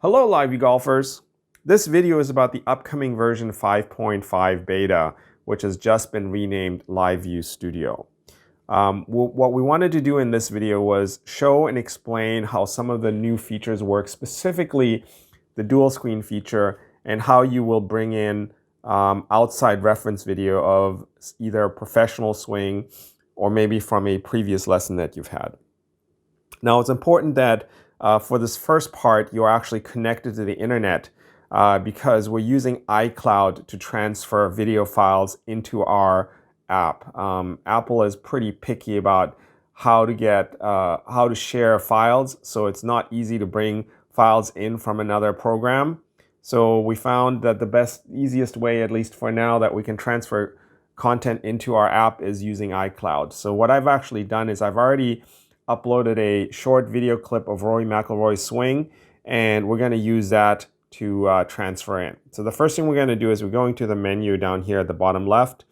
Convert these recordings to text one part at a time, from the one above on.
Hello Live golfers! This video is about the upcoming version 5.5 beta, which has just been renamed LVStudio. What we wanted to do in this video was show and explain how some of the new features work, specifically the dual screen feature, and how you will bring in outside reference video of either a professional swing or maybe from a previous lesson that you've had. Now, it's important that for this first part, you're actually connected to the internet because we're using iCloud to transfer video files into our app. Apple is pretty picky about how to share files, so it's not easy to bring files in from another program. So we found that the easiest way, at least for now, that we can transfer content into our app is using iCloud. So what I've actually done is I've already uploaded a short video clip of Rory McIlroy's swing, and we're going to use that to transfer in. So the first thing we're going to do is we're going to the menu down here at the bottom left,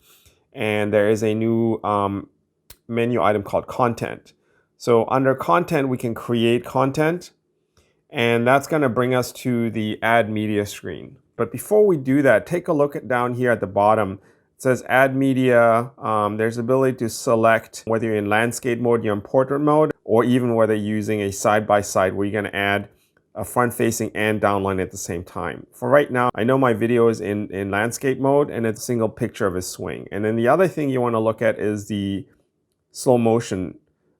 and there is a new menu item called Content. So under Content, we can create content, and that's going to bring us to the Add Media screen. But before we do that, take a look down here at the bottom. It says Add Media. There's the ability to select whether you're in landscape mode, you're in portrait mode, or even whether you're using a side-by-side where you're going to add a front-facing and downline at the same time. For right now, I know my video is in landscape mode and it's a single picture of his swing. And then the other thing you want to look at is the slow motion,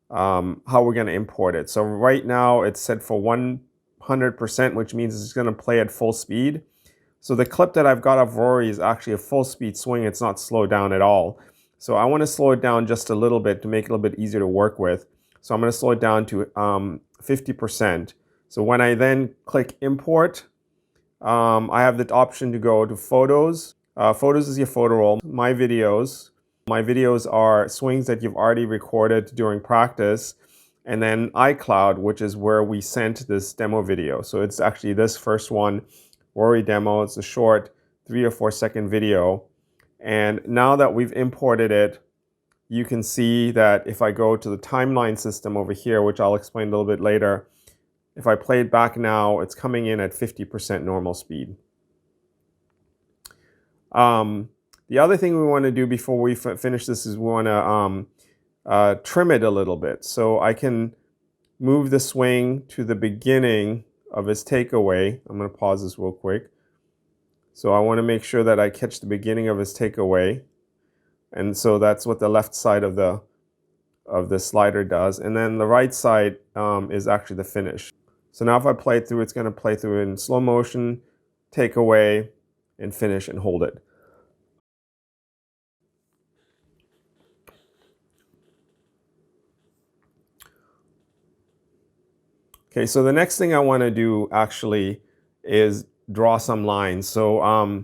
how we're going to import it. So right now it's set for 100%, which means it's going to play at full speed. So the clip that I've got of Rory is actually a full speed swing. It's not slowed down at all. So I want to slow it down just a little bit to make it a little bit easier to work with. So I'm going to slow it down to 50%. So when I then click import, I have the option to go to photos. Photos is your photo roll. My videos. My videos are swings that you've already recorded during practice. And then iCloud, which is where we sent this demo video. So it's actually this first one. Rory demo. It's a short 3 or 4 second video. And now that we've imported it, you can see that if I go to the timeline system over here, which I'll explain a little bit later, if I play it back now, it's coming in at 50% normal speed. The other thing we want to do before we finish this is we want to trim it a little bit. So I can move the swing to the beginning of his takeaway. I'm going to pause this real quick. So I want to make sure that I catch the beginning of his takeaway. And so that's what the left side of the slider does. And then the right side is actually the finish. So now if I play it through, it's going to play through in slow motion, takeaway, and finish and hold it. Okay, so the next thing I want to do actually is draw some lines. So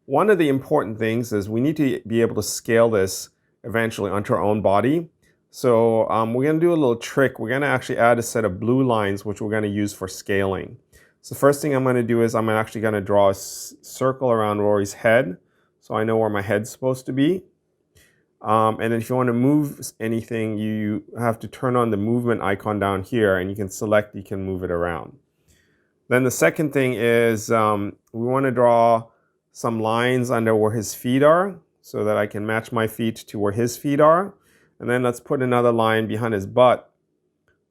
one of the important things is we need to be able to scale this eventually onto our own body. So we're going to do a little trick. We're going to actually add a set of blue lines, which we're going to use for scaling. So the first thing I'm going to do is I'm actually going to draw a circle around Rory's head, so I know where my head's supposed to be. And then if you want to move anything, you have to turn on the movement icon down here, and you can select, you can move it around. Then the second thing is we want to draw some lines under where his feet are so that I can match my feet to where his feet are. And then let's put another line behind his butt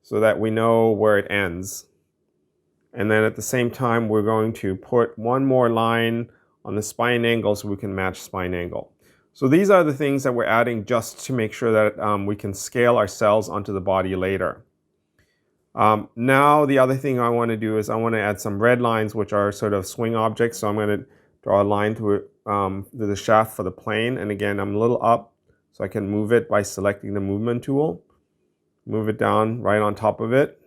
so that we know where it ends. And then at the same time, we're going to put one more line on the spine angle so we can match spine angle. So these are the things that we're adding just to make sure that we can scale our cells onto the body later. Now the other thing I want to do is I want to add some red lines, which are sort of swing objects. So I'm going to draw a line to the shaft for the plane. And again, I'm a little up so I can move it by selecting the movement tool. Move it down right on top of it.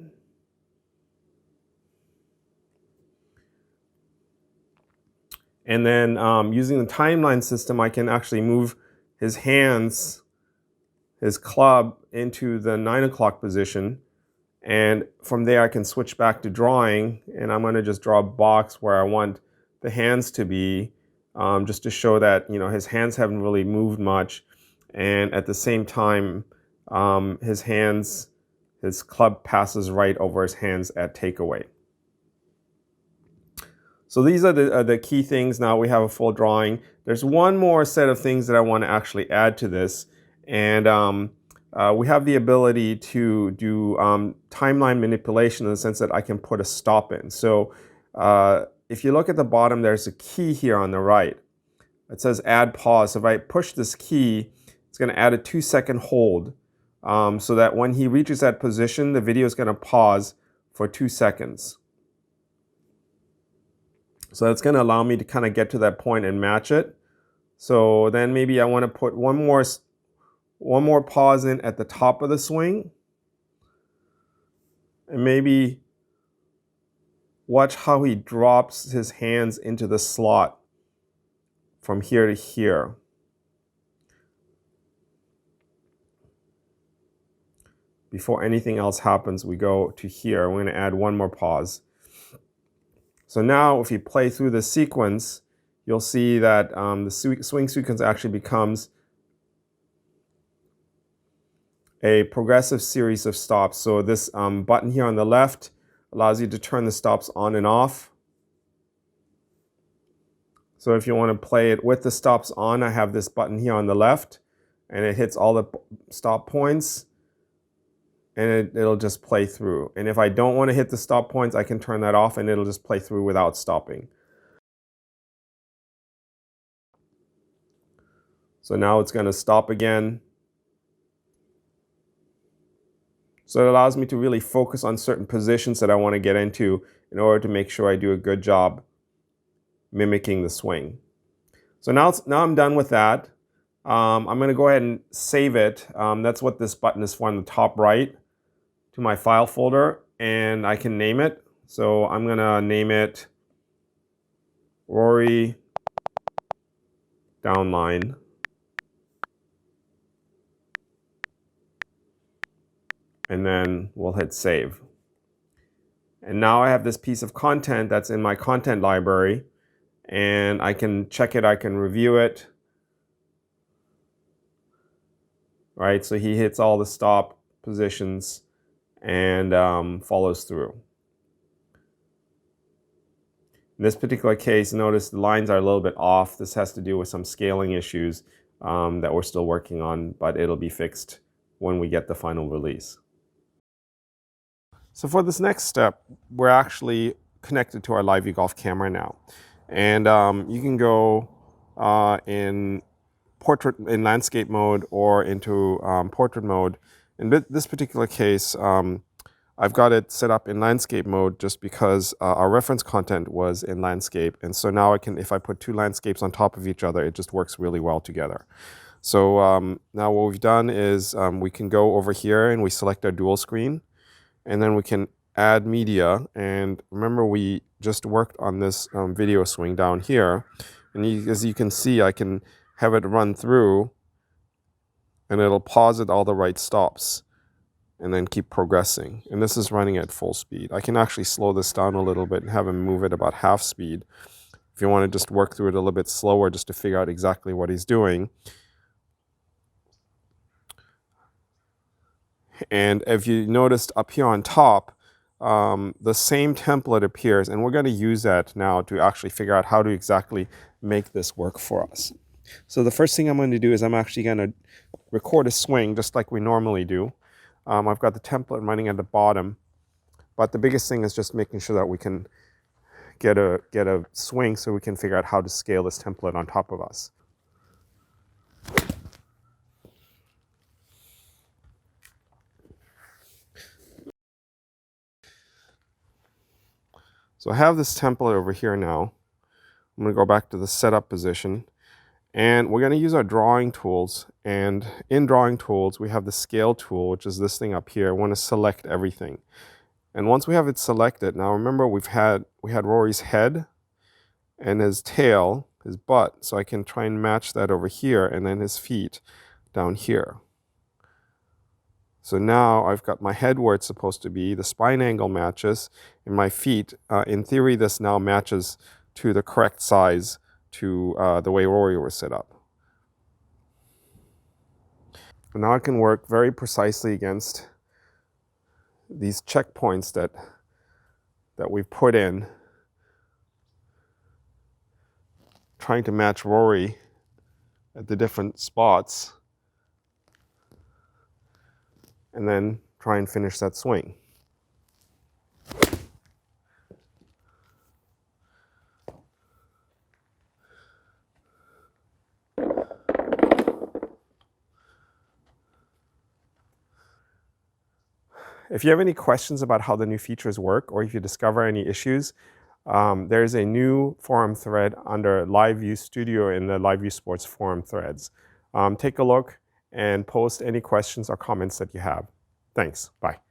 And then using the timeline system, I can actually move his hands, his club, into the 9 o'clock position. And from there, I can switch back to drawing. And I'm going to just draw a box where I want the hands to be, just to show that, you know, his hands haven't really moved much. And at the same time, his club passes right over his hands at takeaway. So these are the key things. Now we have a full drawing. There's one more set of things that I want to actually add to this. And we have the ability to do timeline manipulation in the sense that I can put a stop in. So if you look at the bottom, there's a key here on the right. It says add pause. So if I push this key, it's going to add a 2-second hold so that when he reaches that position, the video is going to pause for 2 seconds. So that's going to allow me to kind of get to that point and match it. So then maybe I want to put one more pause in at the top of the swing. And maybe watch how he drops his hands into the slot from here to here. Before anything else happens, we go to here. We're going to add one more pause. So now if you play through the sequence, you'll see that the swing sequence actually becomes a progressive series of stops. So this button here on the left allows you to turn the stops on and off. So if you want to play it with the stops on, I have this button here on the left, and it hits all the stop points, and it'll just play through. And if I don't want to hit the stop points, I can turn that off, and it'll just play through without stopping. So now it's going to stop again. So it allows me to really focus on certain positions that I want to get into in order to make sure I do a good job mimicking the swing. So now I'm done with that. I'm going to go ahead and save it. That's what this button is for on the top right, to my file folder, and I can name it. So I'm going to name it Rory Downline. And then we'll hit save. And now I have this piece of content that's in my content library, and I can check it, I can review it. Right, so he hits all the stop positions and follows through. In this particular case, notice the lines are a little bit off. This has to do with some scaling issues that we're still working on, but it'll be fixed when we get the final release. So for this next step, we're actually connected to our LiveView Golf camera now. And you can go in landscape mode or into portrait mode. In this particular case, I've got it set up in landscape mode just because our reference content was in landscape. And so now if I put two landscapes on top of each other, it just works really well together. So now what we've done is we can go over here and we select our dual screen, and then we can add media. And remember, we just worked on this video swing down here. And as you can see, I can have it run through, and it'll pause at all the right stops and then keep progressing. And this is running at full speed. I can actually slow this down a little bit and have him move at about half speed if you want to just work through it a little bit slower just to figure out exactly what he's doing. And if you noticed up here on top, the same template appears, and we're going to use that now to actually figure out how to exactly make this work for us. So the first thing I'm going to do is I'm actually going to record a swing just like we normally do. I've got the template running at the bottom, but the biggest thing is just making sure that we can get a swing so we can figure out how to scale this template on top of us. So I have this template over here now. I'm going to go back to the setup position, and we're going to use our drawing tools. And in drawing tools, we have the scale tool, which is this thing up here. I want to select everything. And once we have it selected, now remember we had Rory's head and his tail, his butt. So I can try and match that over here, and then his feet down here. So now I've got my head where it's supposed to be, the spine angle matches, and my feet, in theory, this now matches to the correct size to the way Rory was set up. And now I can work very precisely against these checkpoints that we've put in trying to match Rory at the different spots, and then try and finish that swing. If you have any questions about how the new features work, or if you discover any issues, there's a new forum thread under LVStudio in the LiveView Sports forum threads. Take a look and post any questions or comments that you have. Thanks. Bye.